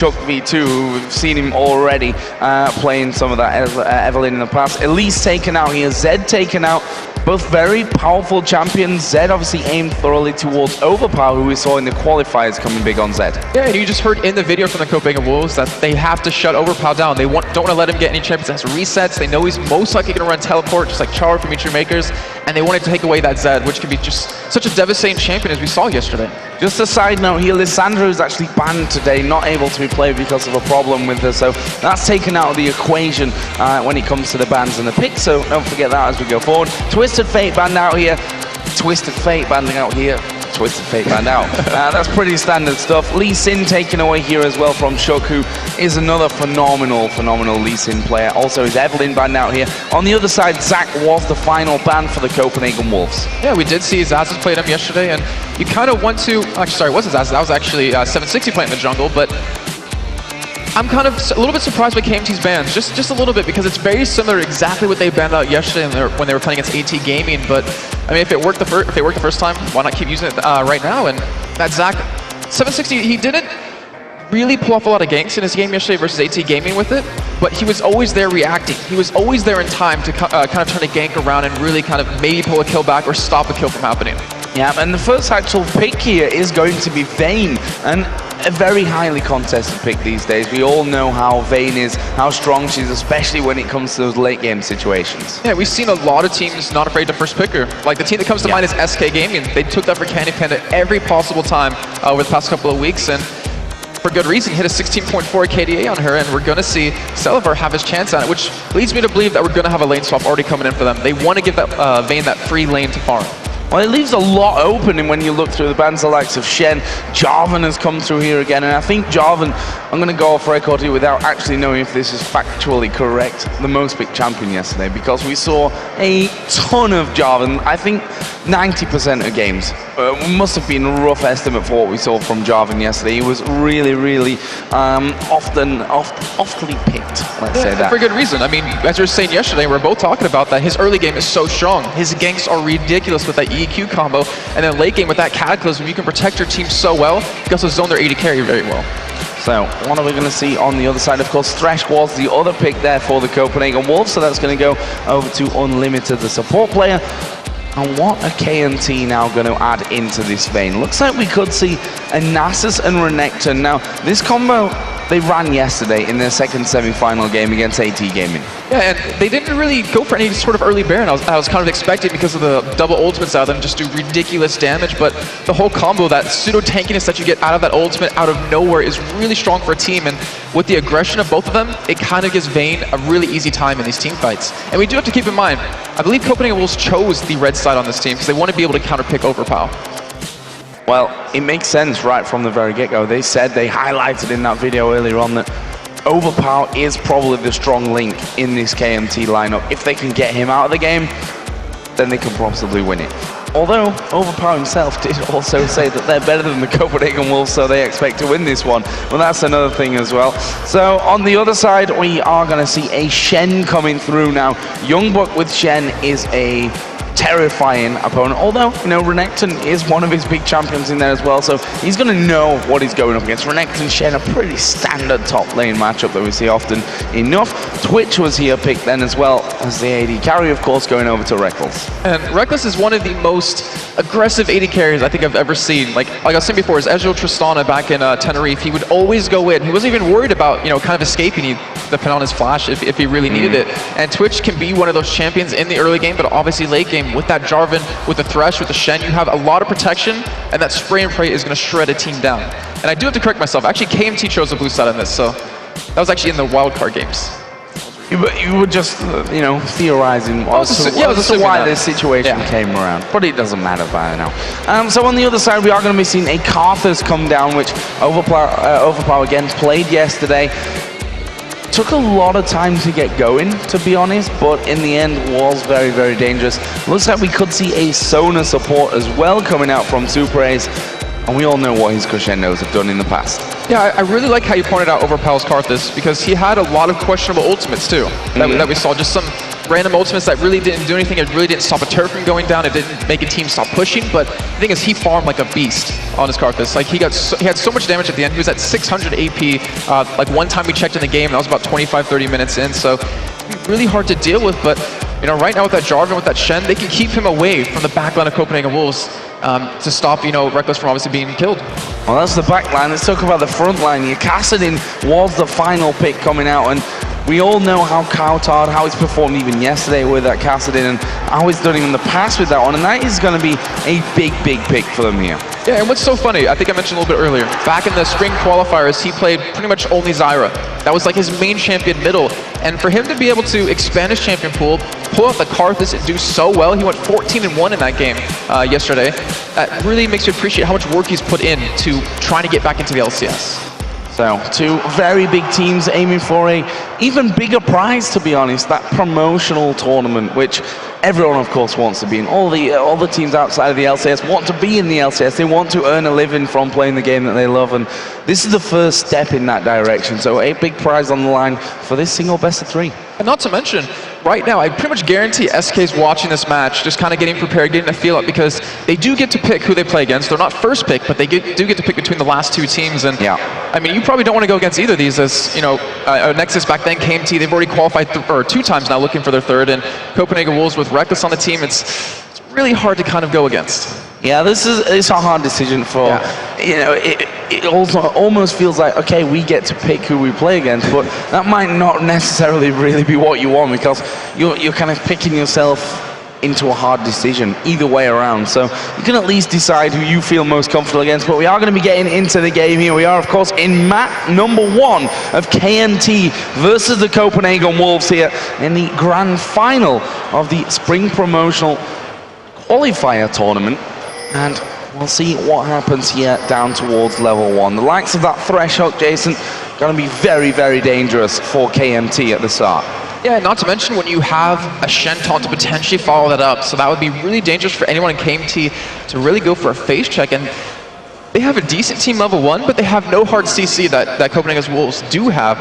Chuck V2, we've seen him already playing some of that Evelyn in the past. Elise taken out here, Zed taken out. Both very powerful champions. Zed obviously aimed thoroughly towards Overpow, who we saw in the qualifiers coming big on Zed. Yeah, and you just heard in the video from the Copenhagen Wolves that they have to shut Overpow down. They don't want to let him get any champions that has resets. They know he's most likely going to run teleport, just like Char from Future Makers, and they wanted to take away that Zed, which can be just such a devastating champion as we saw yesterday. Just a side note here, Lissandra is actually banned today, not able to be played because of a problem with her, so that's taken out of the equation when it comes to the bans and the picks, so don't forget that as we go forward. Twisted Fate banned out here, Twisted Fate banding out here, Twisted Fate banned out. That's pretty standard stuff. Lee Sin taken away here as well from Chuck, who is another phenomenal Lee Sin player. Also is Evelyn banned out here. On the other side, Zach was the final ban for the Copenhagen Wolves. Yeah, we did see Xaxus played him yesterday, and you kind of want to, actually sorry, it wasn't Xaxus, that was actually 760 playing in the jungle, but I'm kind of a little bit surprised by KMT's bans, just a little bit, because it's very similar to exactly what they banned out yesterday when they were playing against AT Gaming. But I mean, if it worked the first time, why not keep using it right now? And that Zach 760, he didn't really pull off a lot of ganks in his game yesterday versus AT Gaming with it, but he was always there reacting. He was always there in time to kind of turn a gank around and really kind of maybe pull a kill back or stop a kill from happening. Yeah, and the first actual pick here is going to be Vayne, and a very highly contested pick these days. We all know how Vayne is, how strong she is, especially when it comes to those late game situations. Yeah, we've seen a lot of teams not afraid to first pick her. Like the team that comes to mind is SK Gaming. They took that for Candy Panda every possible time over the past couple of weeks, and for good reason. Hit a 16.4 KDA on her, and we're going to see Celaver have his chance on it, which leads me to believe that we're going to have a lane swap already coming in for them. They want to give that Vayne that free lane to farm. Well, it leaves a lot open, and when you look through the bans, the likes of Shen, Jarvan has come through here again, and I think Jarvan, I'm going to go off record here without actually knowing if this is factually correct, the most picked champion yesterday, because we saw a ton of Jarvan. I think 90% of games must have been a rough estimate for what we saw from Jarvan yesterday. He was really oftly picked, let's say that. For good reason. I mean, as we were saying yesterday, we were both talking about that his early game is so strong. His ganks are ridiculous with that EQ combo, and then late game with that Cataclysm, you can protect your team so well. You can also zone their AD carry very well. So, what are we going to see on the other side? Of course, Thresh was the other pick there for the Copenhagen Wolves, so that's going to go over to Unlimited, the support player. And what are KMT now going to add into this vein? Looks like we could see a Nasus and Renekton. Now, this combo they ran yesterday in their second semi-final game against AT Gaming. Yeah, and they didn't really go for any sort of early Baron. I was kind of expecting, because of the double ultimates out of them, just do ridiculous damage, but the whole combo, that pseudo-tankiness that you get out of that ultimate out of nowhere is really strong for a team, and with the aggression of both of them, it kind of gives Vayne a really easy time in these team fights. And we do have to keep in mind, I believe Copenhagen Wolves chose the red side on this team because they want to be able to counterpick Overpow. Well, it makes sense right from the very get-go. They said, they highlighted in that video earlier on that Overpow is probably the strong link in this KMT lineup. If they can get him out of the game, then they can possibly win it. Although Overpow himself did also say that they're better than the Copenhagen Wolves, so they expect to win this one. Well, that's another thing as well. So on the other side, we are going to see a Shen coming through now. YoungBuck with Shen is a terrifying opponent, although, you know, Renekton is one of his big champions in there as well, so he's going to know what he's going up against. Renekton and Shen, a pretty standard top lane matchup that we see often enough. Twitch was here picked then as well as the AD carry, of course, going over to Rekkles. And Rekkles is one of the most aggressive AD carries I think I've ever seen. Like I was saying before, is Ezreal Tristana back in Tenerife, he would always go in. He wasn't even worried about, you know, kind of escaping. He'd depend on his flash if he really needed it. And Twitch can be one of those champions in the early game, but obviously late game, with that Jarvan, with the Thresh, with the Shen, you have a lot of protection, and that spray and pray is going to shred a team down. And I do have to correct myself. Actually, KMT chose the blue side on this, so that was actually in the wildcard games. You were just, you know, theorizing why this situation came around, but it doesn't matter by now. So on the other side, we are going to be seeing a Karthus come down, which Overpow again played yesterday. Took a lot of time to get going, to be honest, but in the end was very dangerous. Looks like we could see a Sona support as well coming out from SuperAZE, and we all know what his crescendos have done in the past. Yeah, I really like how you pointed out Overpow's Karthus, because he had a lot of questionable ultimates too, that we saw. Just some random ultimates that really didn't do anything. It really didn't stop a turret from going down. It didn't make a team stop pushing. But the thing is, he farmed like a beast on his Karthus. Like he had so much damage at the end. He was at 600 AP. Like one time we checked in the game, that was about 25-30 minutes in. So really hard to deal with. But you know, right now with that Jarvan, with that Shen, they can keep him away from the backline of Copenhagen Wolves to stop, you know, Rekkles from obviously being killed. Well, that's the back line. Let's talk about the front line here. Kassadin was the final pick coming out, and we all know how cowTard, how he's performed even yesterday with that Kassadin, and how he's done in the past with that one, and that is going to be a big pick for them here. Yeah, and what's so funny, I think I mentioned a little bit earlier, back in the spring qualifiers, he played pretty much only Zyra. That was like his main champion middle, and for him to be able to expand his champion pool, pull out the Karthus and do so well, he went 14-1 in that game yesterday. That really makes you appreciate how much work he's put in to trying to get back into the LCS. So, two very big teams aiming for a even bigger prize, to be honest, that promotional tournament, which everyone, of course, wants to be in. All the teams outside of the LCS want to be in the LCS. They want to earn a living from playing the game that they love, and this is the first step in that direction. So, a big prize on the line for this single best of 3. And not to mention, right now, I pretty much guarantee SK's watching this match, just kind of getting prepared, getting a feel up, because they do get to pick who they play against. They're not first pick, but they do get to pick between the last 2 teams. And yeah, I mean, you probably don't want to go against either of these, as you know, Nexus back then, KMT, they've already qualified 2 times now, looking for their 3rd, and Copenhagen Wolves with Rekkles on the team, it's really hard to kind of go against. Yeah, it's a hard decision for, you know, it also almost feels like, okay, we get to pick who we play against, but that might not necessarily really be what you want, because you're kind of picking yourself into a hard decision either way around. So you can at least decide who you feel most comfortable against, but we are going to be getting into the game here. We are, of course, in map number 1 of KMT versus the Copenhagen Wolves here in the grand final of the Spring Promotional Qualifier tournament. And we'll see what happens here down towards level 1. The likes of that threshold, Jason, going to be very dangerous for KMT at the start. Yeah, not to mention when you have a Shen taunt to potentially follow that up, so that would be really dangerous for anyone in KMT to really go for a face check. And they have a decent team level 1, but they have no hard CC that Copenhagen Wolves do have.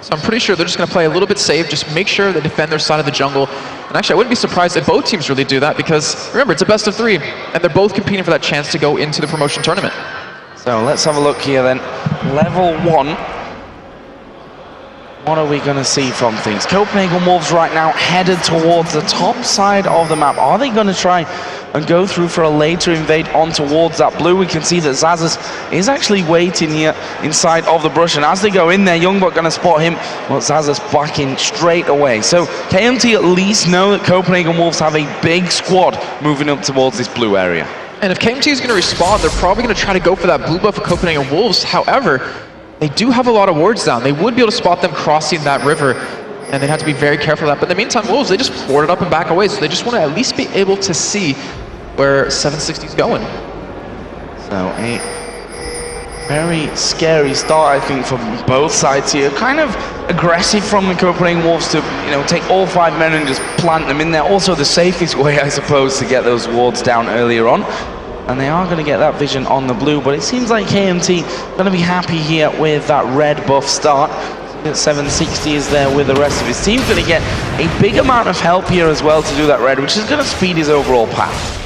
So I'm pretty sure they're just going to play a little bit safe, just make sure they defend their side of the jungle. And actually, I wouldn't be surprised if both teams really do that, because remember, it's a best of 3, and they're both competing for that chance to go into the promotion tournament. So let's have a look here then. Level 1. What are we going to see from things? Copenhagen Wolves right now headed towards the top side of the map. Are they going to try and go through for a later invade on towards that blue? We can see that Xaxus is actually waiting here inside of the brush, and as they go in there, YoungBuck going to spot him, but Xaxus backing straight away. So KMT at least know that Copenhagen Wolves have a big squad moving up towards this blue area. And if KMT is going to respond, they're probably going to try to go for that blue buff of Copenhagen Wolves. However, they do have a lot of wards down. They would be able to spot them crossing that river, and they'd have to be very careful of that. But in the meantime, Wolves, they just ward it up and back away, so they just want to at least be able to see where 760 is going. So a very scary start, I think, from both sides here. Kind of aggressive from the Copenhagen Wolves to, you know, take all 5 men and just plant them in there. Also the safest way, I suppose, to get those wards down earlier on. And they are going to get that vision on the blue, but it seems like KMT going to be happy here with that red buff start. 760 is there with the rest of his team. Going to get a big amount of help here as well to do that red, which is going to speed his overall path.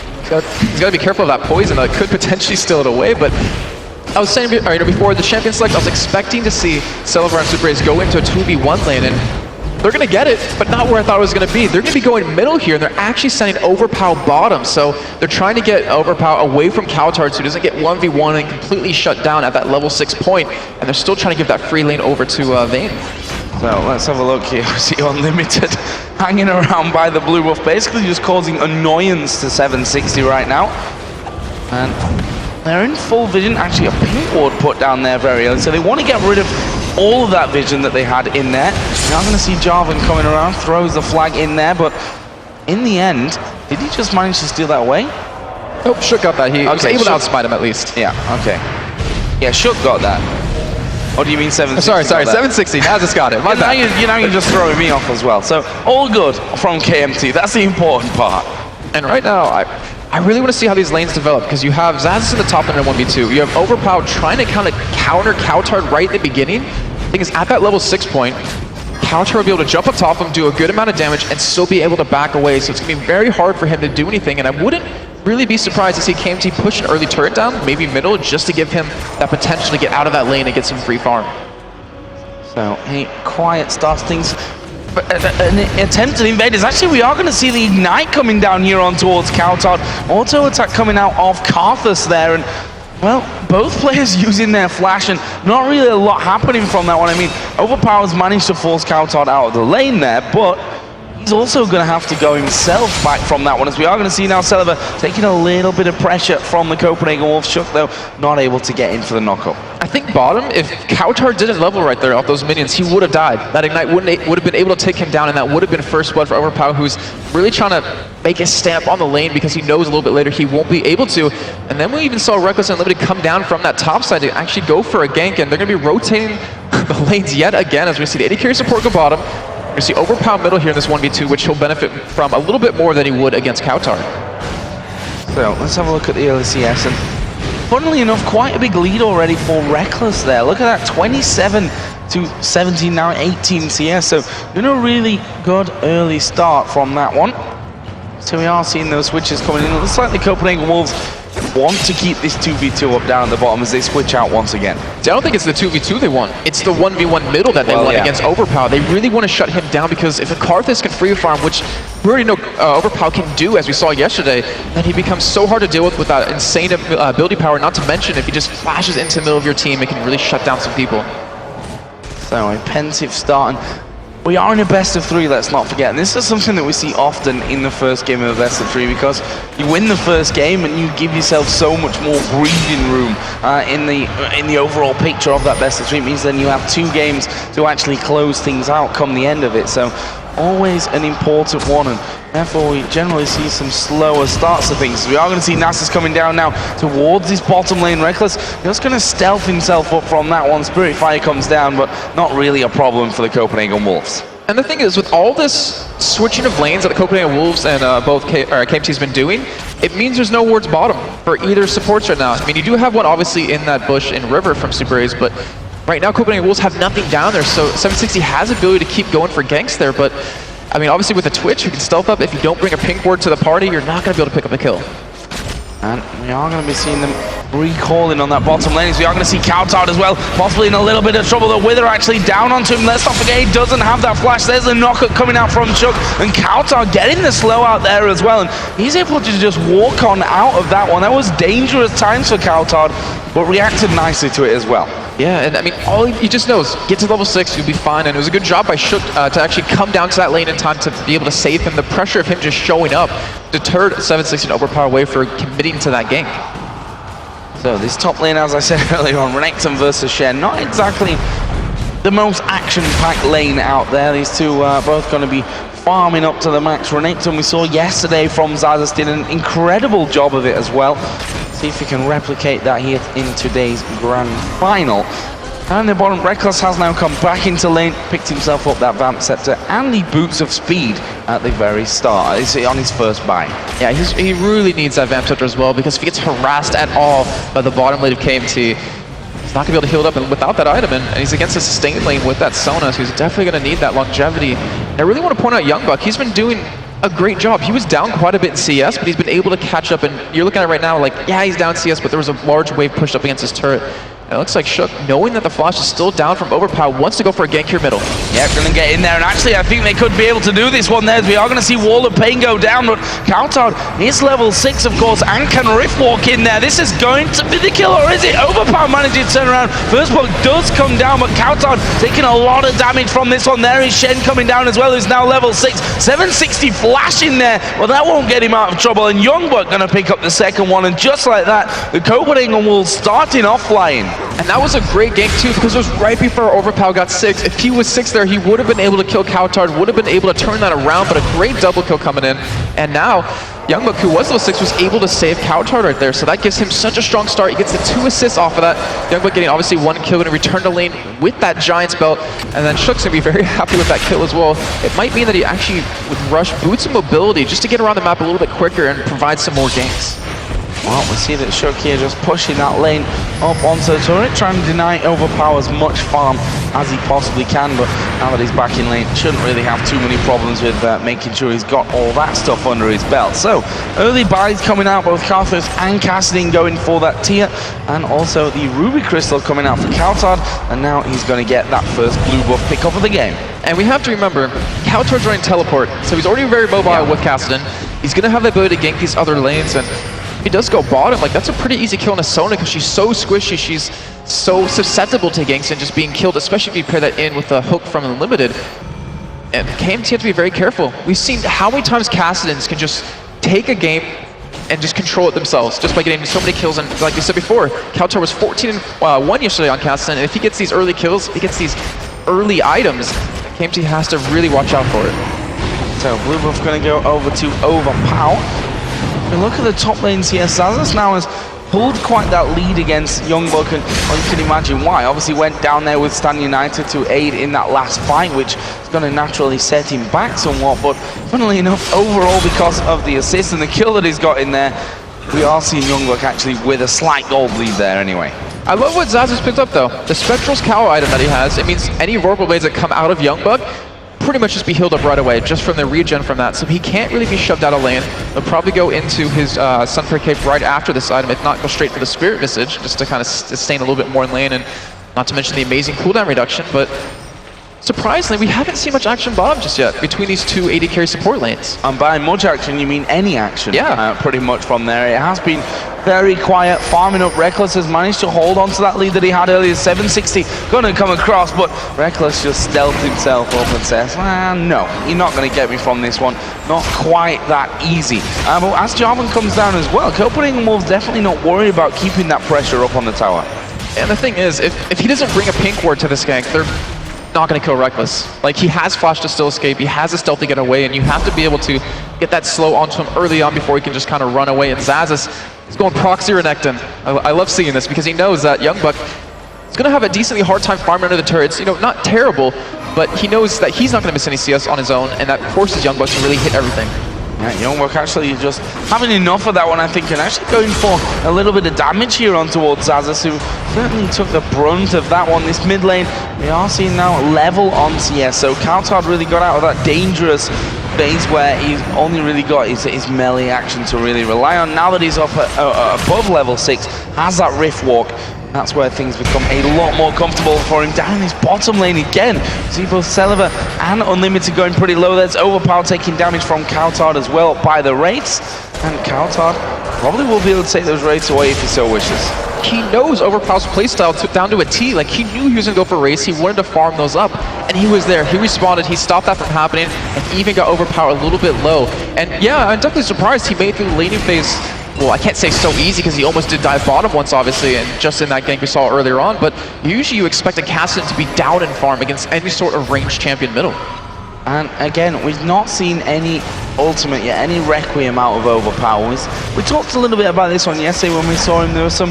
He's got to be careful of that poison that could potentially steal it away, but I was saying before the champion select, I was expecting to see Celaver and SuperAZE go into a 2v1 lane, and they're going to get it, but not where I thought it was going to be. They're going to be going middle here, and they're actually sending Overpow bottom. So they're trying to get Overpow away from cowTard so he doesn't get 1v1 and completely shut down at that level 6 point. And they're still trying to give that free lane over to Vayne. So let's have a look here. We see Unlimited hanging around by the blue buff, basically just causing annoyance to 760 right now. And they're in full vision. Actually, a pink ward put down there very early, so they want to get rid of all of that vision that they had in there. Now I'm going to see Jarvan coming around, throws the flag in there, but in the end, did he just manage to steal that away? Nope, Shook got that. He was able to outsmite him at least. Yeah, okay. Yeah, Shook got that. Or do you mean 760? Sorry, 760. Xaxus got it. My bad. Now you're just throwing me off as well. So all good from KMT. That's the important part. And right now, I really want to see how these lanes develop, because you have Xaxus in the top lane in 1v2. You have Overpow trying to kind of counter cowTard right at the beginning. The thing is, at that level 6 point, cowTard will be able to jump up top of him, do a good amount of damage, and still be able to back away. So it's going to be very hard for him to do anything, and I wouldn't really be surprised to see KMT push an early turret down, maybe middle, just to give him that potential to get out of that lane and get some free farm. So a quiet starts things. An attempt at invaders. Actually, we are going to see the ignite coming down here on towards cowTard. Auto attack coming out of Karthus there, and well, both players using their flash, and not really a lot happening from that one. I mean, Overpow has managed to force cowTard out of the lane there, but he's also going to have to go himself back from that one, as we are going to see now Celaver taking a little bit of pressure from the Copenhagen Wolves. Shook, though, not able to get in for the knockup. I think bottom, if cowTard didn't level right there off those minions, he would have died. That ignite would have been able to take him down, and that would have been first blood for Overpow, who's really trying to make his stamp on the lane because he knows a little bit later he won't be able to. And then we even saw Rekkles and Unlimited come down from that top side to actually go for a gank, and they're going to be rotating the lanes yet again as we see the AD carry support go bottom. We're going to see Overpow middle here in this 1v2, which he'll benefit from a little bit more than he would against cowTard. So let's have a look at the LCS, and funnily enough, quite a big lead already for Rekkles there. Look at that, 27 to 17, now 18 CS. So doing a really good early start from that one. So we are seeing those switches coming in. It looks like the Copenhagen Wolves want to keep this 2v2 up down at the bottom as they switch out once again. See, I don't think it's the 2v2 they want. It's the 1v1 middle that they want against Overpow. They really want to shut him down, because if a Karthus can free farm, which we already know Overpow can do, as we saw yesterday, then he becomes so hard to deal with that insane ability power, not to mention if he just flashes into the middle of your team, it can really shut down some people. So a pensive start, and we are in a best of 3, let's not forget. And this is something that we see often in the first game of a best of 3, because you win the first game and you give yourself so much more breathing room in the overall picture of that best of 3. It means then you have 2 games to actually close things out come the end of it. So always an important one, and therefore we generally see some slower starts to things. We are going to see Nasus coming down now towards this bottom lane. Rekkles just going to stealth himself up from that one. Spirit Fire comes down, but not really a problem for the Copenhagen Wolves. And the thing is, with all this switching of lanes that the Copenhagen Wolves and both KMT's been doing, it means there's no wards bottom for either supports right now. I mean, you do have one obviously in that bush in River from SuperAZE, but right now Copenhagen Wolves have nothing down there, so 760 has the ability to keep going for ganks there, but I mean, obviously with a Twitch, you can stealth up. If you don't bring a pink ward to the party, you're not going to be able to pick up a kill. And we are going to be seeing them recalling on that bottom lane. So we are going to see cowTard as well, possibly in a little bit of trouble. The Wither actually down onto him. Let's not forget he doesn't have that flash. There's the knockup coming out from Shook, and cowTard getting the slow out there as well. And he's able to just walk on out of that one. That was dangerous times for cowTard, but reacted nicely to it as well. Yeah, and I mean, all he just knows, get to level 6, you'll be fine. And it was a good job by Shook to actually come down to that lane in time to be able to save him. The pressure of him just showing up deterred 760 and Overpow away for committing to that gank. So this top lane, as I said earlier on, Renekton versus Shen, not exactly the most action-packed lane out there. These two are both going to be farming up to the max. Renekton, we saw yesterday from Xaxus, did an incredible job of it as well. See if we can replicate that here in today's grand final. And the bottom, Rekkles has now come back into lane, picked himself up that Vamp Scepter and the Boots of Speed at the very start. It's on his first buy. Yeah, he really needs that Vamp Scepter as well, because if he gets harassed at all by the bottom lane of KMT, he's not going to be able to heal it up and without that item, and he's against a sustained lane with that Sona, so he's definitely going to need that longevity. And I really want to point out YoungBuck. He's been doing a great job. He was down quite a bit in CS, but he's been able to catch up, and you're looking at it right now like, yeah, he's down CS, but there was a large wave pushed up against his turret. And it looks like Shook, knowing that the flash is still down from Overpow, wants to go for a gank here middle. Yeah, going to get in there, and actually I think they could be able to do this one there. We are going to see Wall of Pain go down, but cowTard is level 6, of course, and can Rift Walk in there. This is going to be the kill, or is it? Overpow manages to turn around. First block does come down, but cowTard taking a lot of damage from this one. There is Shen coming down as well, who's now level 6. 760 flashing there, well, that won't get him out of trouble, and YoungBuck going to pick up the second one, and just like that, the Copenhagen Wolves starting off flying. And that was a great gank too, because it was right before Overpow got 6. If he was 6 there, he would have been able to kill cowTard, would have been able to turn that around, but a great double kill coming in. And now, YoungBuck, who was level 6, was able to save cowTard right there, so that gives him such a strong start. He gets the 2 assists off of that. YoungBuck getting obviously 1 kill, and return to lane with that Giant's Belt, and then Shook's gonna be very happy with that kill as well. It might mean that he actually would rush Boots and Mobility just to get around the map a little bit quicker and provide some more ganks. Well, we see that H2k here just pushing that lane up onto the turret, trying to deny Overpow as much farm as he possibly can, but now that he's back in lane, shouldn't really have too many problems with making sure he's got all that stuff under his belt. So, early buys coming out, both cowThirst and Kassadin going for that tier, and also the Ruby Crystal coming out for cowTard, and now he's going to get that first blue buff pickup of the game. And we have to remember, cowTard's running teleport, so he's already very mobile with Kassadin. He's going to have the ability to gank these other lanes, and if he does go bottom, like that's a pretty easy kill on a Sona because she's so squishy, she's so susceptible to ganks and just being killed, especially if you pair that in with the hook from Unlimited. And KMT have to be very careful. We've seen how many times Kassadins can just take a game and just control it themselves, just by getting so many kills. And like we said before, cowTard was 14-1 yesterday on Kassadin, and if he gets these early kills, he gets these early items, KMT has to really watch out for it. So blue buff going to go over to Overpow. If we look at the top lanes here, Xaxus now has pulled quite that lead against YoungBuck, and well, you can imagine why. Obviously went down there with Stan United to aid in that last fight, which is going to naturally set him back somewhat, but funnily enough, overall, because of the assist and the kill that he's got in there, we are seeing YoungBuck actually with a slight gold lead there anyway. I love what Xaxus picked up though. The Spectral's cow item that he has, it means any Vorpal blades that come out of YoungBuck pretty much just be healed up right away, just from the regen from that. So he can't really be shoved out of lane. He'll probably go into his Sunfire Cape right after this item, if not go straight for the Spirit Visage, just to kind of sustain a little bit more in lane, and not to mention the amazing cooldown reduction. But surprisingly, we haven't seen much action bottom just yet between these two AD carry support lanes. And by much action, you mean any action? Yeah. Pretty much from there. It has been very quiet, farming up. Rekkles has managed to hold on to that lead that he had earlier. 760 going to come across, but Rekkles just stealthed himself up and says, no, you're not going to get me from this one. Not quite that easy. But as Jarvan comes down as well, Copenhagen Wolves definitely not worried about keeping that pressure up on the tower. And the thing is, if he doesn't bring a pink ward to this gank, they're not going to kill Rekkles. Like, he has flash to still escape, he has a stealth to get away, and you have to be able to get that slow onto him early on before he can just kind of run away. And Xaxus is going proxy Renekton. I love seeing this because he knows that YoungBuck is going to have a decently hard time farming under the turrets. You know, not terrible, but he knows that he's not going to miss any CS on his own, and that forces YoungBuck to really hit everything. Yeah, YoungBuck actually just having enough of that one, I think, and actually going for a little bit of damage here on towards Xaxus, who certainly took the brunt of that one. This mid lane, we are seeing now level on CS, so cowTard really got out of that dangerous phase where he's only really got his melee action to really rely on. Now that he's up at, above level 6, has that Rift Walk, that's where things become a lot more comfortable for him. Down in his bottom lane again, see both Celaver and Unlimited going pretty low. There's Overpow taking damage from cowTard as well by the rates, and cowTard probably will be able to take those rates away if he so wishes. He knows Overpow's playstyle down to a T. Like, he knew he was going to go for race, he wanted to farm those up, and he was there. He responded, he stopped that from happening, and even got Overpow a little bit low. And yeah, I'm definitely surprised he made it through the laning phase. Well, I can't say so easy because he almost did dive bottom once, obviously, and just in that gank we saw earlier on, but usually you expect a Kassadin to be down in farm against any sort of ranged champion middle. And again, we've not seen any ultimate yet, any Requiem out of Overpow. We talked a little bit about this one yesterday when we saw him. There were some,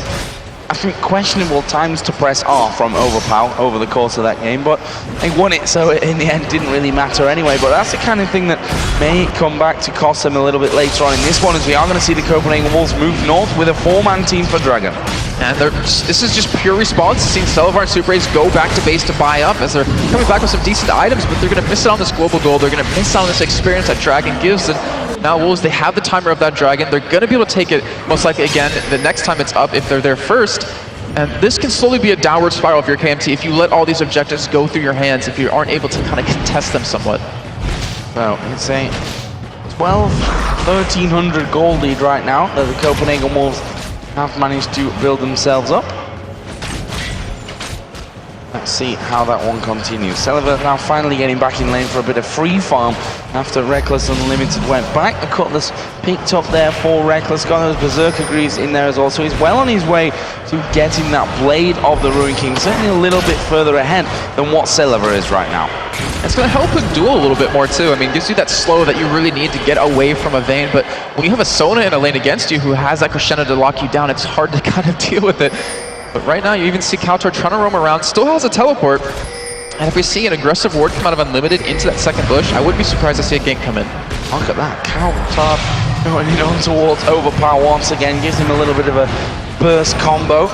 I think, questionable times to press R from Overpow over the course of that game, but they won it, so in the end didn't really matter anyway. But that's the kind of thing that may come back to cost them a little bit later on in this one, as we are going to see the Copenhagen Wolves move north with a 4-man team for Dragon. And this is just pure response, seeing Celaver and SuperAZE go back to base to buy up, as they're coming back with some decent items, but they're going to miss out on this global gold, they're going to miss out on this experience that Dragon gives. And now Wolves, they have the timer of that Dragon, they're going to be able to take it most likely again the next time it's up if they're there first. And this can slowly be a downward spiral if you're KMT, if you let all these objectives go through your hands, if you aren't able to kind of contest them somewhat. So it's a 1,300 gold lead right now that the Copenhagen Wolves have managed to build themselves up. Let's see how that one continues. Celaver now finally getting back in lane for a bit of free farm after Rekkles and Unlimited went back. The Cutlass picked up there for Rekkles, got those Berserker Greaves in there as well, so he's well on his way to getting that Blade of the Ruin King, certainly a little bit further ahead than what Celaver is right now. It's going to help with duel a little bit more too. I mean, gives you that slow that you really need to get away from a Vayne, but when you have a Sona in a lane against you who has that Crescendo to lock you down, it's hard to kind of deal with it. But right now, you even see cowTard trying to roam around, still has a teleport. And if we see an aggressive ward come out of Unlimited into that second bush, I wouldn't be surprised to see a gank come in. Look at that, cowTard going on towards Overpow once again, gives him a little bit of a burst combo.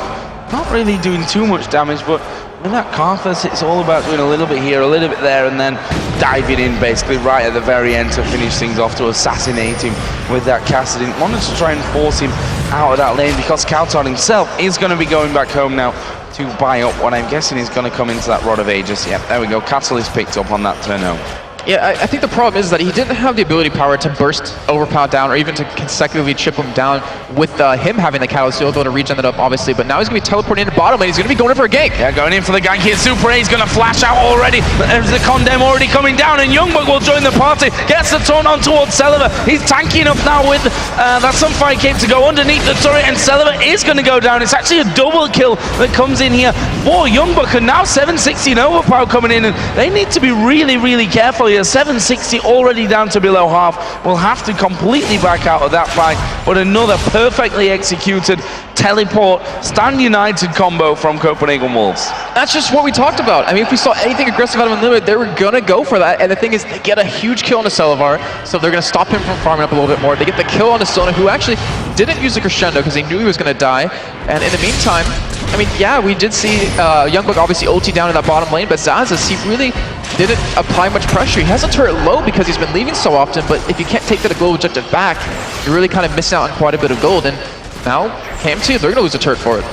Not really doing too much damage, but with that Karthus, it's all about doing a little bit here, a little bit there, and then diving in basically right at the very end to finish things off, to assassinate him with that Cassidy. Wanted to try and force him out of that lane because cowTard himself is going to be going back home now to buy up what I'm guessing is going to come into that Rod of Ages. Yep, there we go. Castle is picked up on that turn home. Yeah, I think the problem is that he didn't have the ability power to burst Overpow down or even to consecutively chip him down with him having the catalyst. He'll be able to regen that up, obviously, but now he's going to be teleporting into bottom lane. He's going to be going in for a gank. Yeah, going in for the gank here. SuperAZE going to flash out already. There's the Condemn already coming down, and YoungBuck will join the party. Gets the taunt on towards Celaver. He's tanking up now with that Sunfire Cape to go underneath the turret, and Celaver is going to go down. It's actually a double kill that comes in here for YoungBuck, and now 760 and Overpow coming in, and they need to be really, really careful here. 760 already down to below half. Will have to completely back out of that fight, but another perfectly executed teleport stand united combo from Copenhagen Wolves. That's just what we talked about. I mean, if we saw anything aggressive out of Unlimited, they were gonna go for that. And the thing is, they get a huge kill on the Celaver, so they're gonna stop him from farming up a little bit more. They get the kill on the Sona, who actually didn't use the crescendo because he knew he was gonna die. And in the meantime, I mean, yeah, we did see YoungBuck obviously ulti down in that bottom lane, but Xaxus, he really didn't apply much pressure. He has a turret low because he's been leaving so often, but if you can't take that global objective back, you're really kind of missing out on quite a bit of gold. And now, KMT, they're going to lose a turret for it.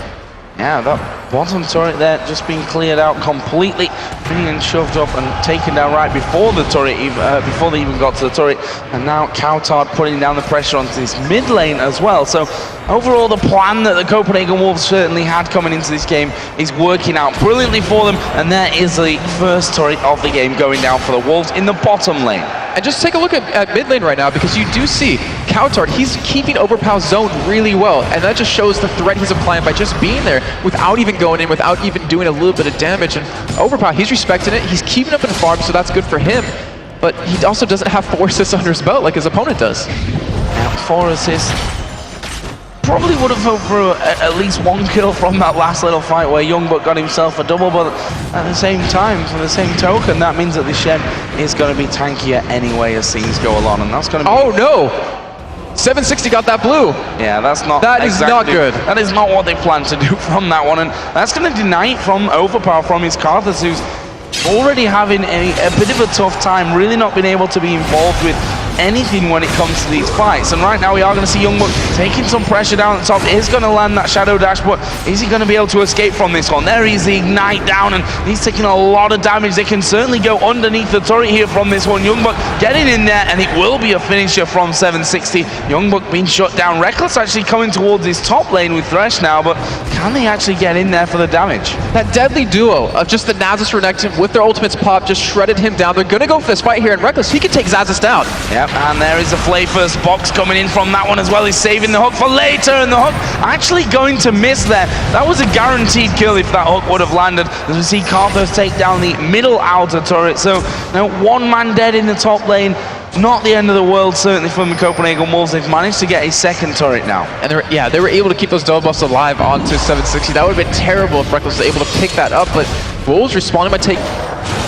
Yeah, that bottom turret there just being cleared out completely, being shoved up and taken down right before the turret, before they even got to the turret. And now cowTard putting down the pressure onto this mid lane as well. So overall, the plan that the Copenhagen Wolves certainly had coming into this game is working out brilliantly for them. And there is the first turret of the game going down for the Wolves in the bottom lane. And just take a look at mid lane right now, because you do see cowTard, he's keeping Overpow's zone really well, and that just shows the threat he's applying by just being there without even going in, without even doing a little bit of damage. And Overpow, he's respecting it, he's keeping up in farm, so that's good for him, but he also doesn't have 4 assists under his belt like his opponent does. Now, 4 assists. Probably would have hoped for at least 1 kill from that last little fight where YoungBuck got himself a double, but at the same time, for the same token, that means that the Shen is going to be tankier anyway as things go along, and that's going to be... Oh no! 760 got that blue. Yeah, that's not... That is not good. That is not what they planned to do from that one, and that's going to deny it from Overpow, from his Karthus, who's already having a bit of a tough time, really not being able to be involved with anything when it comes to these fights. And right now we are going to see YoungBuck taking some pressure down at the top. He's going to land that Shadow Dash, but is he going to be able to escape from this one? There is the Ignite down, and he's taking a lot of damage. They can certainly go underneath the turret here from this one. YoungBuck getting in there, and it will be a finisher from 760. YoungBuck being shut down. Rekkles actually coming towards his top lane with Thresh now, but can they actually get in there for the damage? That deadly duo of just the Xaxus Renekton with their ultimates pop just shredded him down. They're going to go for this fight here, and Rekkles, he can take Xaxus down. Yep, and there is the Flay first box coming in from that one as well. He's saving the hook for later, and the hook actually going to miss there. That was a guaranteed kill if that hook would have landed. As we see Karthus take down the middle outer turret. So now 1 man dead in the top lane. Not the end of the world, certainly from the Copenhagen Wolves. They've managed to get a second turret now. And they were able to keep those double buffs alive onto 760. That would have been terrible if Rekkles was able to pick that up, but Wolves responding by taking...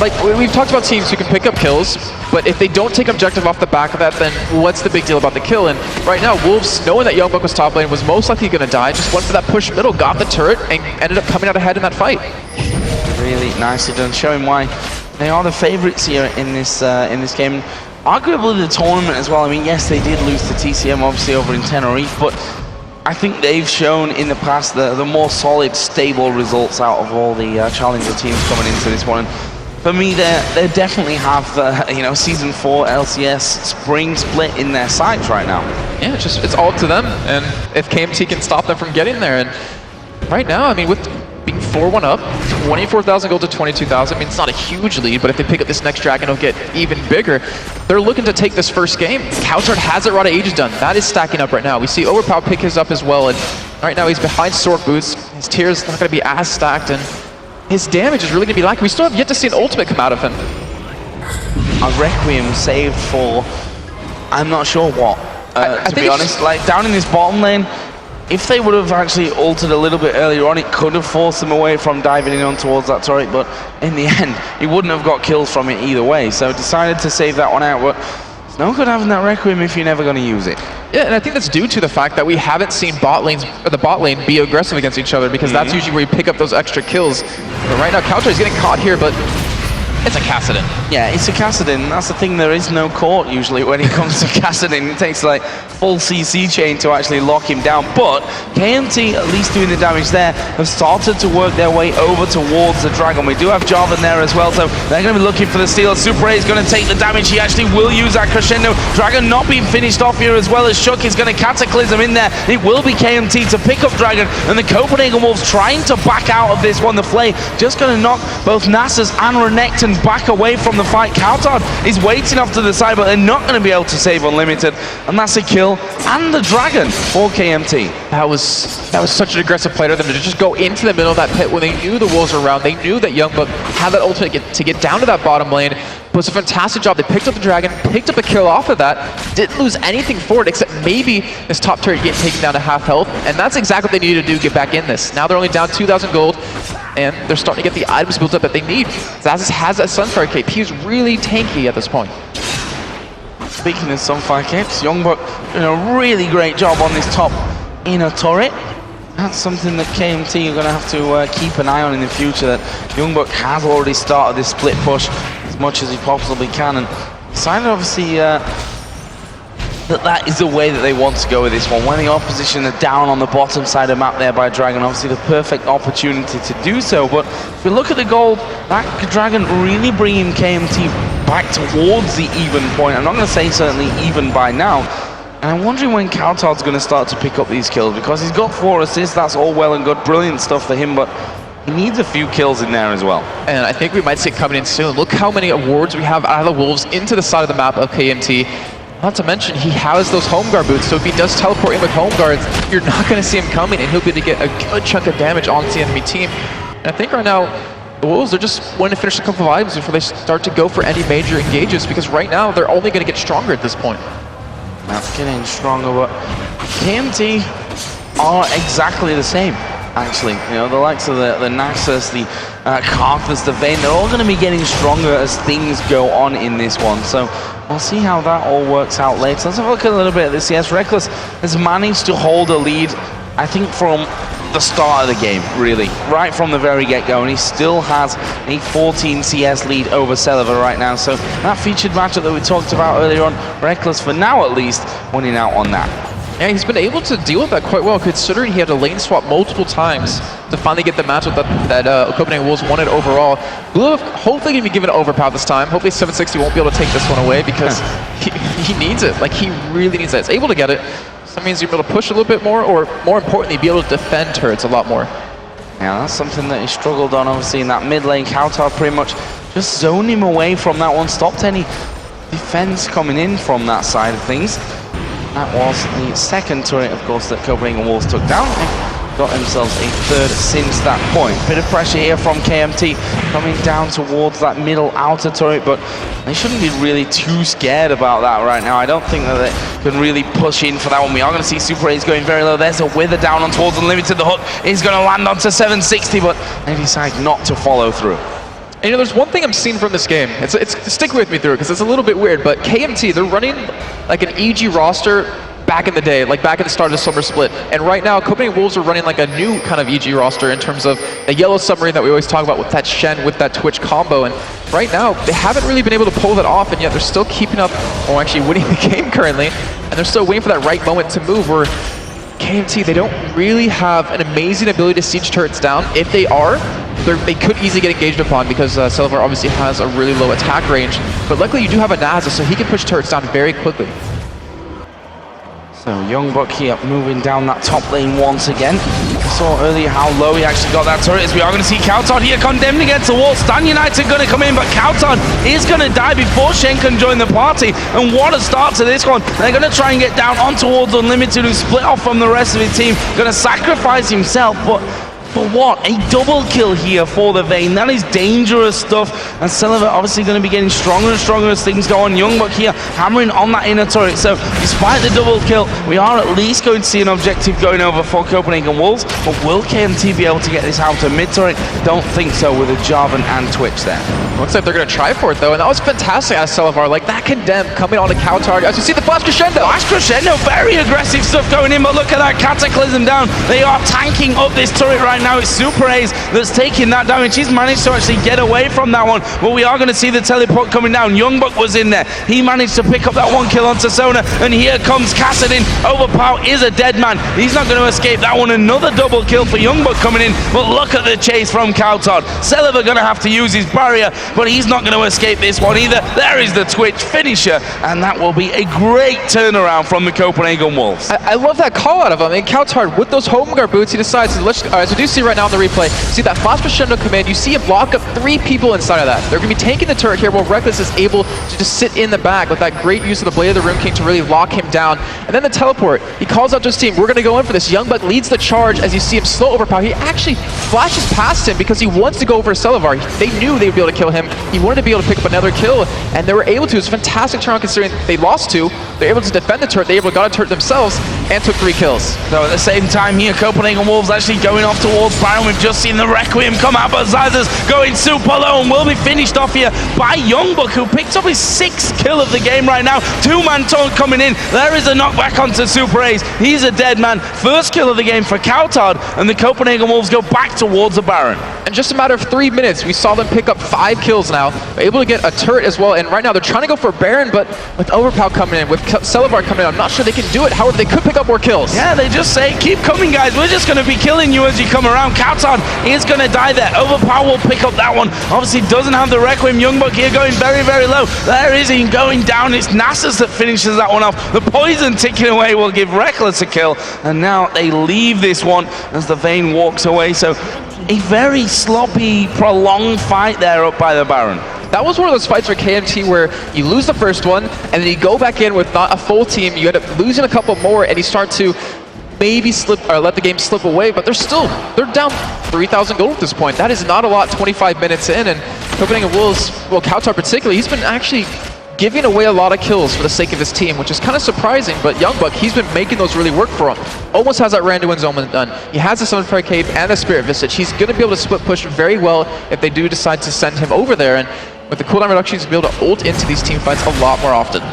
Like, we've talked about teams who can pick up kills, but if they don't take objective off the back of that, then what's the big deal about the kill? And right now, Wolves, knowing that YoungBuck was top lane, was most likely going to die, just went for that push middle, got the turret, and ended up coming out ahead in that fight. Really nicely done, showing why they are the favorites here in this game. Arguably the tournament as well. I mean, yes, they did lose to TCM, obviously, over in Tenerife, but I think they've shown in the past the more solid, stable results out of all the challenger teams coming into this one. For me, they definitely have the Season 4 LCS spring split in their sights right now. Yeah, it's all up to them, and if KMT can stop them from getting there. And right now, I mean, with being 4-1 up, 24,000 gold to 22,000. I mean, it's not a huge lead, but if they pick up this next dragon, it'll get even bigger. They're looking to take this first game. cowTard has it, Rod of Ages done. That is stacking up right now. We see Overpow pick his up as well, and right now he's behind Sword Boots. His tier's not going to be as stacked, and his damage is really going to be lacking. We still have yet to see an ultimate come out of him. A Requiem saved for, I'm not sure what, to be honest. Like, down in this bottom lane, if they would have actually altered a little bit earlier on, it could have forced them away from diving in on towards that turret, but in the end, he wouldn't have got kills from it either way. So decided to save that one out, but It's no good having that Requiem if you're never going to use it. Yeah, and I think that's due to the fact that we haven't seen the bot lane be aggressive against each other, because that's usually where you pick up those extra kills. But right now, cowTard is getting caught here, but it's a Kassadin. Yeah, it's a Kassadin. That's the thing, there is no court usually when it comes to Kassadin. It takes like full CC chain to actually lock him down. But KMT, at least doing the damage there, have started to work their way over towards the Dragon. We do have Jarvan there as well, so they're going to be looking for the steal. SuperAZE is going to take the damage. He actually will use that crescendo. Dragon not being finished off here as well as Shook is going to cataclysm in there. It will be KMT to pick up Dragon, and the Copenhagen Wolves trying to back out of this one. The Flay just going to knock both Nasus and Renekton back away from the fight. cowTard is waiting off to the side, but they're not going to be able to save Unlimited, and that's a kill and the Dragon for KMT. That was such an aggressive play to them to just go into the middle of that pit when they knew the Wolves were around. They knew that YoungBuck had that ultimate to get down to that bottom lane. But it's a fantastic job. They picked up the Dragon, picked up a kill off of that, didn't lose anything for it except maybe this top turret getting taken down to half health, and that's exactly what they needed to do, get back in this. Now they're only down 2,000 gold, and they're starting to get the items built up that they need. Xaxus has that Sunfire cape. He's really tanky at this point. Speaking of Sunfire capes, YoungBuck doing a really great job on this top inner turret. That's something that KMT are going to have to keep an eye on in the future, that YoungBuck has already started this split push as much as he possibly can, and decided obviously that is the way that they want to go with this one. When the opposition are down on the bottom side of the map there by Dragon, obviously the perfect opportunity to do so. But if we look at the gold, that Dragon really bringing KMT back towards the even point. I'm not going to say certainly even by now. And I'm wondering when cowTard's going to start to pick up these kills, because he's got 4 assists, that's all well and good, brilliant stuff for him, but he needs a few kills in there as well. And I think we might see it coming in soon. Look how many awards we have out of the Wolves into the side of the map of KMT. Not to mention, he has those home guard boots, so if he does teleport in with home guards, you're not going to see him coming, and he'll be able to get a good chunk of damage onto the enemy team. And I think right now, the Wolves, they're just wanting to finish a couple of items before they start to go for any major engages, because right now, they're only going to get stronger at this point. That's getting stronger, but KMT are exactly the same, actually. You know, the likes of the Naxos, the Karthus, the Vayne, they're all going to be getting stronger as things go on in this one. So we'll see how that all works out later. Let's have a look at a little bit at this. Yes, Rekkles has managed to hold a lead, I think, from the start of the game, really, right from the very get-go, and he still has a 14 CS lead over Celaver right now. So that featured matchup that we talked about earlier on, Rekkles, for now at least, winning out on that. Yeah, he's been able to deal with that quite well, considering he had to lane swap multiple times to finally get the matchup that Copenhagen Wolves wanted overall. Blue hopefully going to be given an Overpow this time. Hopefully 760 won't be able to take this one away, because he needs it. Like, he really needs it. It's able to get it. So that means you're able to push a little bit more, or more importantly, be able to defend turrets a lot more. Yeah, that's something that he struggled on, obviously, in that mid lane. cowTard pretty much just zoned him away from that one, stopped any defense coming in from that side of things. That was the second turret, of course, that Copenhagen Wolves took down. Got themselves a third since that point. Bit of pressure here from KMT coming down towards that middle outer turret, but they shouldn't be really too scared about that right now. I don't think that they can really push in for that one. We are going to see SuperAZE going very low. There's a Wither down on towards Unlimited. The hook is going to land onto 760, but they decide not to follow through. And you know, there's one thing I'm seeing from this game. It's stick with me through it, because it's a little bit weird, but KMT, they're running like an EG roster back in the day, like back at the start of the summer split. And right now, Copenhagen Wolves are running like a new kind of EG roster in terms of a yellow submarine that we always talk about with that Shen, with that Twitch combo. And right now, they haven't really been able to pull that off, and yet they're still keeping up, or actually winning the game currently. And they're still waiting for that right moment to move, where KMT, they don't really have an amazing ability to siege turrets down. If they are, they could easily get engaged upon, because Celaver obviously has a really low attack range. But luckily you do have a Nasus, so he can push turrets down very quickly. So YoungBuck here moving down that top lane once again. We saw earlier how low he actually got that turret, as we are going to see cowTard here condemned against the wall. Stan United going to come in, but cowTard is going to die before Shen can join the party. And what a start to this one. They're going to try and get down on towards Unlimited, who split off from the rest of his team. Going to sacrifice himself, but But what? A double kill here for the Vayne. That is dangerous stuff. And Celaver obviously going to be getting stronger and stronger as things go on. YoungBuck here hammering on that inner turret. So despite the double kill, we are at least going to see an objective going over for Copenhagen Wolves. But will KMT be able to get this outer mid turret? Don't think so with a Jarvan and Twitch there. Looks like they're going to try for it though. And that was fantastic out of Celaver. Like that condemn coming on to cowTard. As you see the flash crescendo. Flash crescendo, very aggressive stuff going in. But look at that cataclysm down. They are tanking up this turret right now. It's SuperAZE that's taking that damage. He's managed to actually get away from that one, but we are going to see the teleport coming down. YoungBuck was in there. He managed to pick up that one kill onto Sona, and here comes Kassadin. Overpow is a dead man. He's not going to escape that one. Another double kill for YoungBuck coming in, but look at the chase from cowTard. Celaver going to have to use his barrier, but he's not going to escape this one either. There is the Twitch finisher, and that will be a great turnaround from the Copenhagen Wolves. I love that call out of him. I mean, cowTard with those home guard boots, he decides to, as we do see right now on the replay, see that flash crescendo come in, you see him lock up 3 people inside of that. They're going to be taking the turret here while Rekkles is able to just sit in the back with that great use of the Blade of the Rune King to really lock him down. And then the teleport, he calls out to his team, we're going to go in for this. YoungBuck leads the charge as you see him slow Overpow. He actually flashes past him because he wants to go over Celaver. They knew they would be able to kill him. He wanted to be able to pick up another kill, and they were able to. It's a fantastic turn considering they lost 2. They're able to defend the turret. They got a turret themselves and took 3 kills. So at the same time here, Copenhagen Wolves actually going off towards Baron. We've just seen the Requiem come out, but Xaxus going super low and will be finished off here by YoungBuck, who picked up his 6th kill of the game right now. 2-man taunt coming in. There is a knockback onto SuperAZE. He's a dead man. 1st kill of the game for cowTard, and the Copenhagen Wolves go back towards the Baron. In just a matter of 3 minutes, we saw them pick up 5 kills now. They're able to get a turret as well, and right now they're trying to go for Baron, but with Overpow coming in, with Celaver coming in, I'm not sure they can do it. However, they could pick up more kills. Yeah, they just say, keep coming, guys. We're just going to be killing you as you come around. cowTard is going to die there. Overpow will pick up that one. Obviously doesn't have the Requiem. YoungBuck here going very, very low. There is he going down. It's Nasus that finishes that one off. The poison ticking away will give Rekkles a kill, and now they leave this one as the Vayne walks away. So a very sloppy, prolonged fight there up by the Baron. That was one of those fights for KMT where you lose the first one, and then you go back in with not a full team, you end up losing a couple more, and you start to maybe slip or let the game slip away, but they're down 3,000 gold at this point. That is not a lot 25 minutes in, and Copenhagen Wolves, well, cowTard particularly, he's been actually giving away a lot of kills for the sake of his team, which is kind of surprising, but YoungBuck, he's been making those really work for him. Almost has that Randuin's Omen done. He has the Summon Fire Cave and the Spirit Visage. He's going to be able to split push very well if they do decide to send him over there, and with the cooldown reduction, he's going to be able to ult into these team fights a lot more often.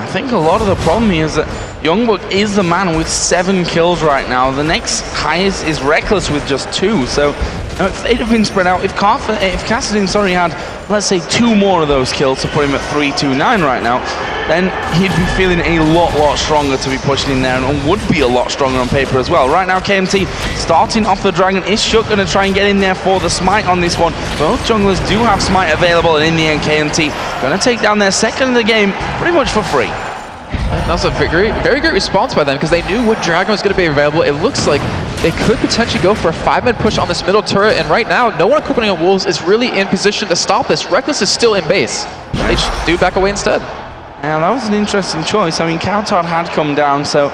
I think a lot of the problem here is that YoungBuck is the man with 7 kills right now. The next highest is Rekkles with just 2. So if they'd have been spread out, if Kassadin, had, let's say, 2 more of those kills to put him at 3-2-9 right now, then he'd be feeling a lot stronger to be pushing in there, and would be a lot stronger on paper as well. Right now, KMT starting off the Dragon. Is Shook going to try and get in there for the Smite on this one? Both junglers do have Smite available, and in the end, KMT going to take down their 2nd of the game pretty much for free. That was a very great response by them, because they knew what Dragon was going to be available. It looks like they could potentially go for a 5-man push on this middle turret, and right now, no one at Copenhagen Wolves is really in position to stop this. Rekkles is still in base. They just do back away instead. Yeah, that was an interesting choice. I mean, cowTard had come down, so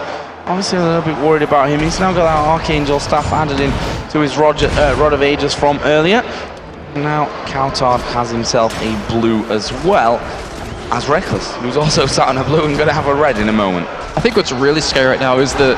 obviously a little bit worried about him. He's now got that Archangel staff added in to his Rod of Ages from earlier. Now cowTard has himself a blue as well as Rekkles, who's also sat on a blue and going to have a red in a moment. I think what's really scary right now is the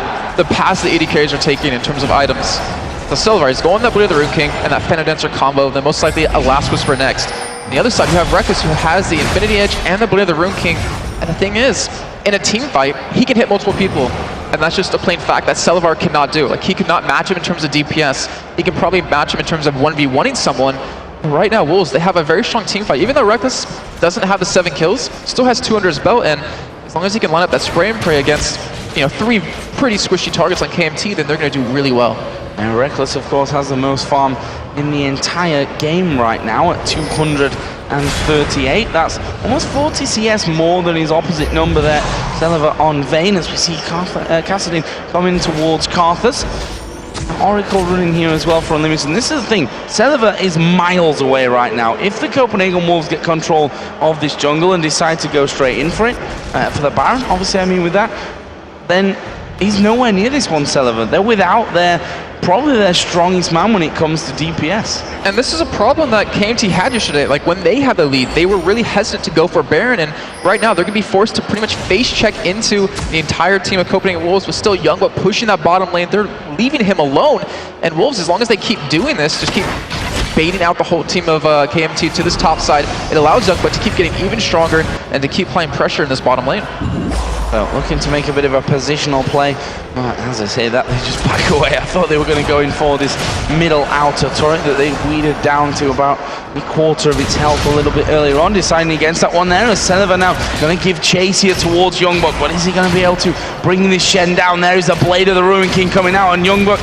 pass the AD carries are taking in terms of items. So Celaver is going that Blade of the Rune King and that Fenodensor combo, then most likely a Last Whisper next. On the other side, you have Rekkles, who has the Infinity Edge and the Blade of the Rune King. And the thing is, in a team fight, he can hit multiple people. And that's just a plain fact that Celaver cannot do. Like, he could not match him in terms of DPS. He can probably match him in terms of 1v1ing someone. But right now, Wolves, they have a very strong team fight. Even though Rekkles doesn't have the 7 kills, still has 2 under his belt. And as long as he can line up that spray and pray against, 3 pretty squishy targets like KMT, then they're going to do really well. And Rekkles, of course, has the most farm in the entire game right now at 238. That's almost 40 CS more than his opposite number there, Celaver on Vayne, as we see Kassadin coming towards Karthus. Oracle running here as well for Unlimited. And this is the thing, Celaver is miles away right now. If the Copenhagen Wolves get control of this jungle and decide to go straight in for it, for the Baron, obviously, with that, then he's nowhere near this one, Celaver. They're without their probably their strongest man when it comes to DPS. And this is a problem that KMT had yesterday. Like, when they had the lead, they were really hesitant to go for Baron, and right now they're going to be forced to pretty much face check into the entire team of Copenhagen Wolves with still YoungBuck pushing that bottom lane. They're leaving him alone, and Wolves, as long as they keep doing this, just keep baiting out the whole team of KMT to this top side, it allows YoungBuck to keep getting even stronger and to keep playing pressure in this bottom lane. Well, looking to make a bit of a positional play. As I say that, they just back away. I thought they were going to go in for this middle outer turret that they weeded down to about a quarter of its health a little bit earlier on, deciding against that one there. As Celaver now going to give chase here towards YoungBuck, but is he going to be able to bring this Shen down? There is a Blade of the Ruin King coming out, and YoungBuck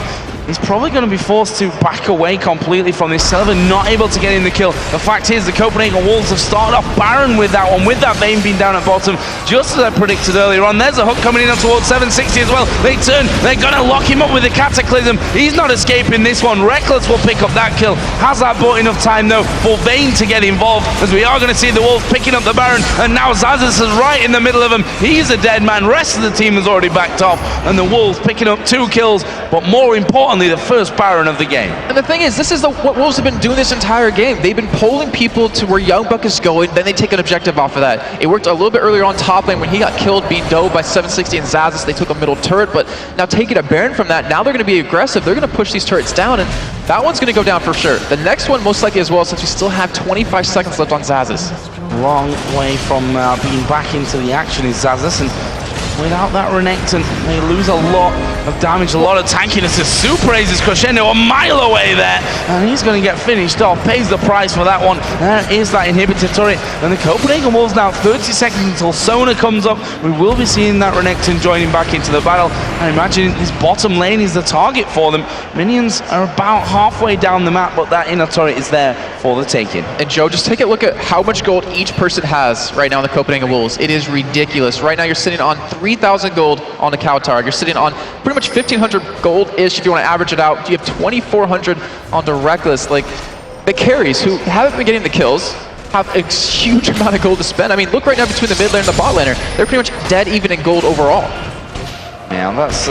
is probably going to be forced to back away completely from this. Celaver not able to get in the kill. The fact is, the Copenhagen Wolves have started off Baron with that one, with that Vayne being down at bottom, just as I predicted earlier on. There's a hook coming in towards 760 as well. They turn, they're going to lock him up with the Cataclysm. He's not escaping this one. Rekkles will pick up that kill. Has that bought enough time, though, for Vayne to get involved, as we are going to see the Wolves picking up the Baron, and now Xaxus is right in the middle of him. He's a dead man. Rest of the team has already backed off, and the Wolves picking up 2 kills, but more importantly, the first Baron of the game. And the thing is, this is what Wolves have been doing this entire game. They've been polling people to where YoungBuck is going, then they take an objective off of that. It worked a little bit earlier on top lane when he got killed, being dove by 760 and Xaxus. They took a middle turret, but now taking a Baron from that, now they're going to be aggressive. They're going to push these turrets down, and that one's going to go down for sure. The next one most likely as well, since we still have 25 seconds left on Xaxus. Long way from being back into the action is Xaxus, and without that Renekton, they lose a lot of damage, a lot of tankiness. As SuperAZE Crescendo a mile away there, and he's going to get finished off, pays the price for that one. There is that inhibitor turret, and the Copenhagen Wolves now 30 seconds until Sona comes up. We will be seeing that Renekton joining back into the battle. I imagine this bottom lane is the target for them. Minions are about halfway down the map, but that inner turret is there for the taking. And Joe, just take a look at how much gold each person has right now in the Copenhagen Wolves. It is ridiculous. Right now you're sitting on 3,000 gold on the cowTard. You're sitting on pretty much 1,500 gold-ish if you want to average it out. You have 2,400 onto Rekkles. Like, the carries who haven't been getting the kills have a huge amount of gold to spend. I mean, look right now between the mid lane and the bot laner. They're pretty much dead even in gold overall. Yeah, that's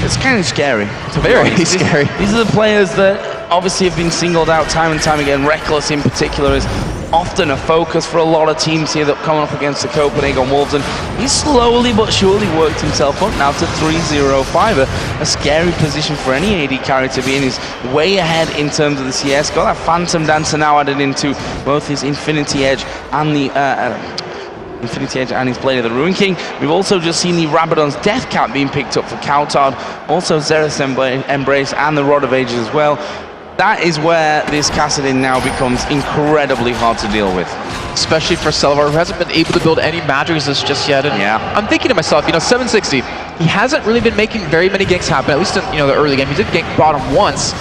it's kind of scary. Very scary. These are the players that obviously have been singled out time and time again. Rekkles in particular is often a focus for a lot of teams here that come up against the Copenhagen Wolves, and he's slowly but surely worked himself up now to 305, a scary position for any AD carry to be in. He's way ahead in terms of the CS. Got that Phantom Dancer now added into both his Infinity Edge and the Infinity Edge and his Blade of the Ruin King. We've also just seen the Rabadon's Death Cap being picked up for cowTard, also Xerath's Embrace and the Rod of Ages as well. That is where this Kassadin now becomes incredibly hard to deal with. Especially for Celaver, who hasn't been able to build any magic resist just yet. And yeah. I'm thinking to myself, you know, 760, he hasn't really been making very many ganks happen, at least in, you know, the early game. He did gank bottom once,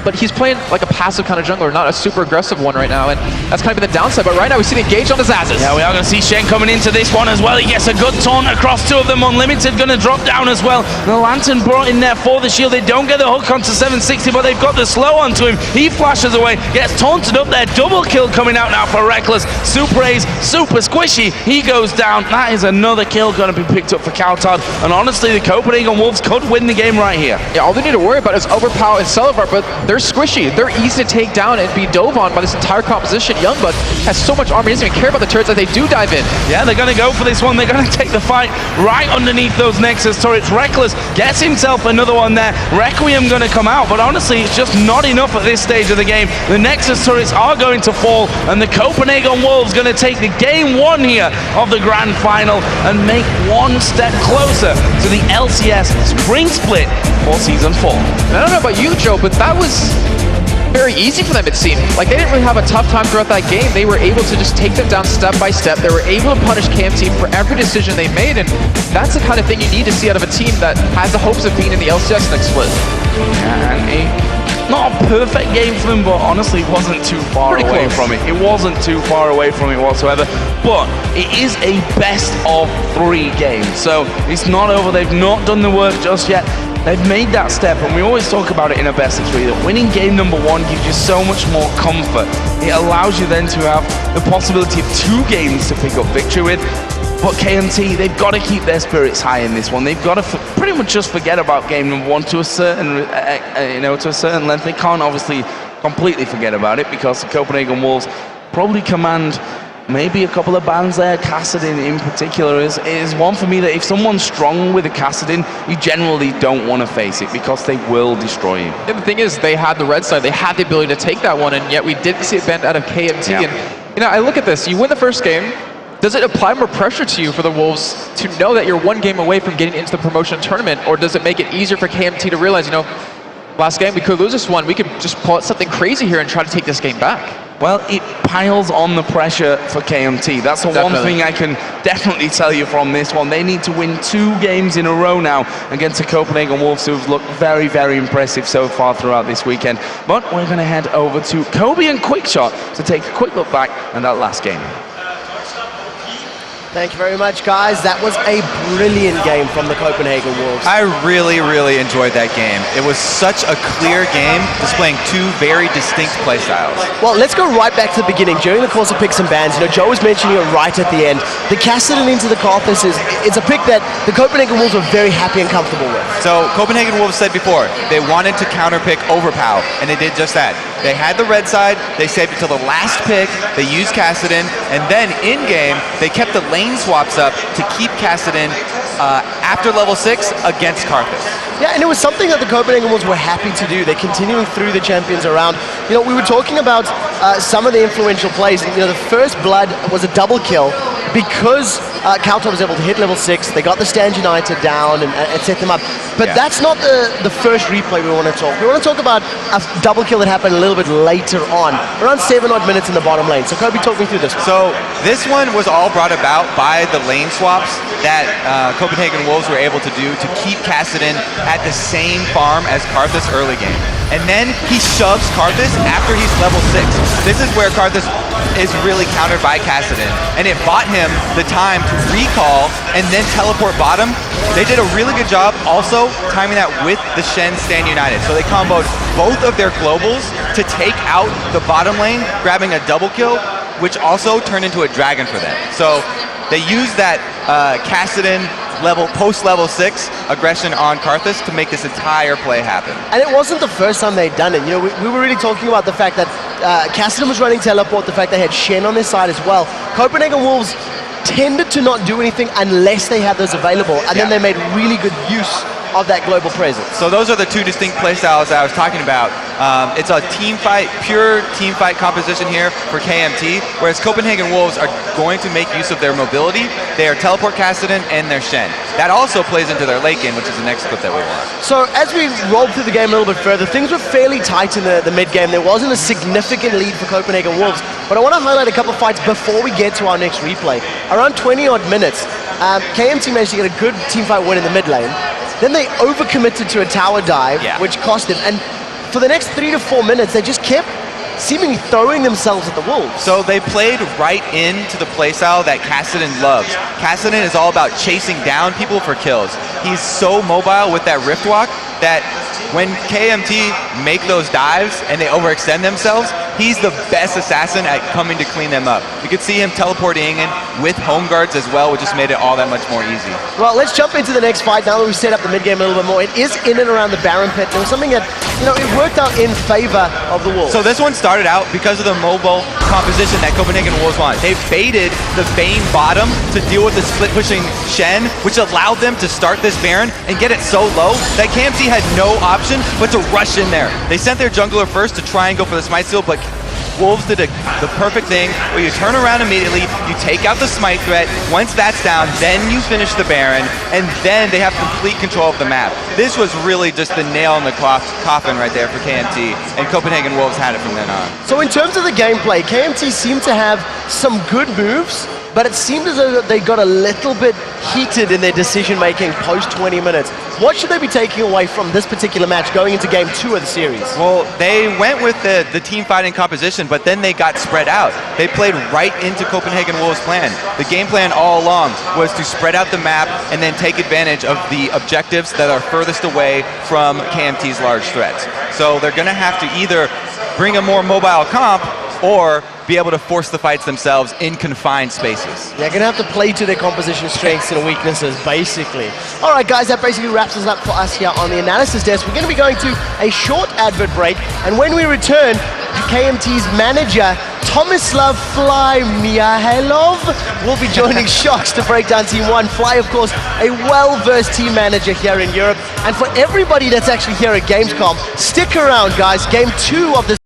but he's playing like a passive kind of jungler, not a super aggressive one right now, and that's kind of been the downside. But right now we see the engage on the Xaxus. Yeah, we are going to see Shen coming into this one as well. He gets a good taunt across 2 of them. Unlimited going to drop down as well. The Lantern brought in there for the shield. They don't get the hook onto 760, but they've got the slow onto him. He flashes away, gets taunted up there. Double kill coming out now for Rekkles. SuperAZE, super squishy. He goes down. That is another kill going to be picked up for cowTard. And honestly, the Copenhagen Wolves could win the game right here. Yeah, all they need to worry about is Overpow and Celaver, but they're squishy. They're easy to take down and be dove on by this entire composition. YoungBuck has so much armor, he doesn't even care about the turrets that they do dive in. Yeah, they're going to go for this one. They're going to take the fight right underneath those Nexus turrets. Rekkles gets himself another one there. Requiem going to come out, but honestly, it's just not enough at this stage of the game. The Nexus turrets are going to fall, and the Copenhagen Wolves going to take the game 1 here of the grand final and make 1 step closer to the LCS Spring Split for Season 4. I don't know about you, Joe, but that was very easy for them, it seemed. Like, they didn't really have a tough time throughout that game. They were able to just take them down step by step. They were able to punish KMT for every decision they made, and that's the kind of thing you need to see out of a team that has the hopes of being in the LCS next split. And not a perfect game for them, but honestly, it wasn't too far away from it. It wasn't too far away from it whatsoever, but it is a best of 3 game, so it's not over. They've not done the work just yet. They've made that step, and we always talk about it in a best of 3, that winning game number 1 gives you so much more comfort. It allows you then to have the possibility of 2 games to pick up victory with. But KMT, they've got to keep their spirits high in this one. They've got to pretty much just forget about game number one to a certain, to a certain length. They can't obviously completely forget about it because the Copenhagen Wolves probably command maybe a couple of bans there. Kassadin in particular is one for me that if someone's strong with a Kassadin, you generally don't want to face it because they will destroy you. And the thing is, they had the red side, they had the ability to take that one, and yet we didn't see it bent out of KMT. Yeah. And I look at this, you win the first game, does it apply more pressure to you for the Wolves to know that you're one game away from getting into the promotion tournament, or does it make it easier for KMT to realize, last game we could lose this one, we could just pull out something crazy here and try to take this game back? Well, it piles on the pressure for KMT. That's the one thing I can definitely tell you from this one. They need to win 2 games in a row now against the Copenhagen Wolves, who've looked very, very impressive so far throughout this weekend. But we're going to head over to Kobe and Quickshot to take a quick look back at that last game. Thank you very much, guys. That was a brilliant game from the Copenhagen Wolves. I really, really enjoyed that game. It was such a clear game, displaying 2 very distinct playstyles. Well, let's go right back to the beginning. During the course of picks and bans, Joe was mentioning it right at the end. The Kassadin into the Karthus it's a pick that the Copenhagen Wolves were very happy and comfortable with. So Copenhagen Wolves said before, they wanted to counterpick Overpow, and they did just that. They had the red side, they saved it till the last pick, they used Kassadin, and then in-game, they kept the lane swaps up to keep Kassadin after level 6 against Karthus. Yeah, and it was something that the Copenhagen Wolves were happy to do. They're continuing through the champions around. We were talking about some of the influential plays. The first blood was a double kill because cowTard was able to hit level 6. They got the Stand United down and set them up. But that's not the first replay we want to talk. We want to talk about a double kill that happened a little bit later on, around 7 odd minutes in the bottom lane. So Kobe, talk me through this one. So this one was all brought about by the lane swaps that Copenhagen Wolves were able to do to keep Kassadin at the same farm as Karthus early game. And then he shoves Karthus after he's level 6. This is where Karthus is really countered by Kassadin, and it bought him the time to recall and then teleport bottom. They did a really good job also timing that with the Shen Stand United. So they comboed both of their globals to take out the bottom lane, grabbing a double kill, which also turned into a dragon for them. So they used that Kassadin post-level 6 aggression on Karthus to make this entire play happen. And it wasn't the first time they'd done it. We were really talking about the fact that Kassadin was running teleport, the fact they had Shen on their side as well. Copenhagen Wolves tended to not do anything unless they had those available, and then they made really good use of that global presence. So those are the 2 distinct playstyles that I was talking about. It's a team fight, pure team fight composition here for KMT, whereas Copenhagen Wolves are going to make use of their mobility. They are teleport Kassadin and their Shen. That also plays into their late game, which is the next clip that we want. So as we rolled through the game a little bit further, things were fairly tight in the mid game. There wasn't a significant lead for Copenhagen Wolves, but I want to highlight a couple of fights before we get to our next replay. Around 20 odd minutes, KMT managed to get a good team fight win in the mid lane. Then they overcommitted to a tower dive, which cost them. And for the next 3 to 4 minutes, they just kept seemingly throwing themselves at the Wolves. So they played right into the playstyle that Kassadin loves. Kassadin is all about chasing down people for kills. He's so mobile with that Rift Walk that when KMT make those dives and they overextend themselves, he's the best assassin at coming to clean them up. You could see him teleporting in with home guards as well, which just made it all that much more easy. Well, let's jump into the next fight now that we've set up the mid game a little bit more. It is in and around the Baron pit. There was something that, it worked out in favor of the Wolves. So this one started out because of the mobile composition that Copenhagen Wolves want. They baited the Vayne bottom to deal with the split pushing Shen, which allowed them to start this Baron and get it so low that KMT had no option but to rush in there. They sent their jungler first to try and go for the smite steal, but Wolves did the perfect thing where you turn around immediately, you take out the smite threat, once that's down, then you finish the Baron, and then they have complete control of the map. This was really just the nail in the coffin right there for KMT, and Copenhagen Wolves had it from then on. So in terms of the gameplay, KMT seemed to have some good moves, but it seemed as though they got a little bit heated in their decision-making post 20 minutes. What should they be taking away from this particular match going into game 2 of the series? Well, they went with the team fighting composition, but then they got spread out. They played right into Copenhagen Wolves' plan. The game plan all along was to spread out the map and then take advantage of the objectives that are furthest away from KMT's large threats. So they're going to have to either bring a more mobile comp or be able to force the fights themselves in confined spaces. They're going to have to play to their composition strengths and weaknesses, basically. All right, guys, that basically wraps us up for us here on the analysis desk. We're going to be going to a short advert break, and when we return, KMT's manager, Tomislav Fly Mihailov, will be joining Shocks to break down Team 1. Fly, of course, a well-versed team manager here in Europe. And for everybody that's actually here at Gamescom, stick around, guys. Game 2 of the